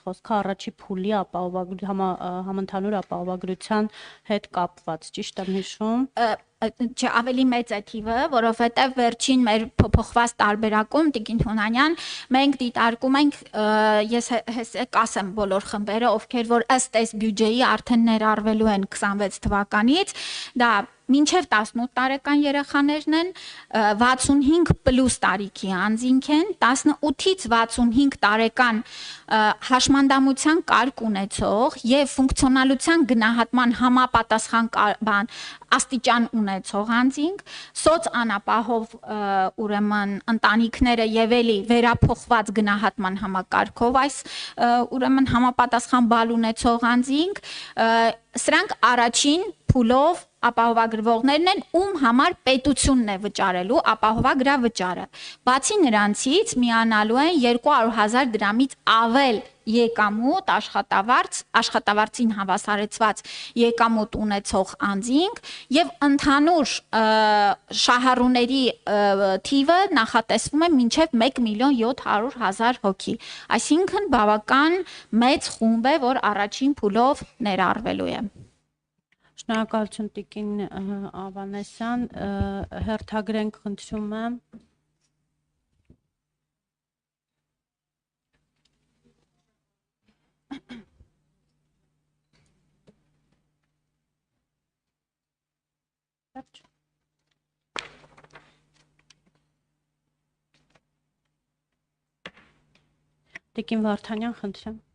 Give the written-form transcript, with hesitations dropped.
խոսքը առաջի փուլի համընդհանուր ապահովագրության հետ կապված, ճիշտ եմ հիշում։ Չէ, ավելի մեծ է թիվը, որովհետև վերջին մեր փոփոխված տարբերակում Տիկին Թունանյան մենք դիտարկում ենք, ես կասեմ բոլոր խմբերը, ովքեր որ ըստ այս բյուջեի արդեն ներառվելու են 26 թվականից, դա մինչև 18 տարեկան երեխաներն են, 65 պլյուս տարիքի անձինք են, 18-ից 65 տարեկան հաշմանդամության կարգ ունեցող եւ ֆունկցիոնալության գնահատման համապատասխան աստիճան ունեցող անձինք, սոցանապահով ուրեմն ընտանիքները եւ էլի վերափոխված գնահատման համակարգով այս ուրեմն համապատասխան բալ ունեցող անձինք, սրանք առաջին փուլով ապահովագրվողներն են, ում համար պետությունն է վճարելու ապահովագրավճարը։ Բացի նրանցից միանալու են 200,000 դրամից ավել եկամուտ աշխատավարձին հավասարեցված եկամուտ ունեցող անձինք եւ ընդհանուր շահառուների թիվը նախատեսվում է մինչեւ 1,700,000 հոգի։ Այսինքն բավական մեծ խումբ է, որ առաջին փուլով ներառվելու է։ Շնորհակալություն Տիկին Ավանեսյան, հերթագրենք խնդրում եմ։ Տիկին Վարդանյան, խնդրեմ։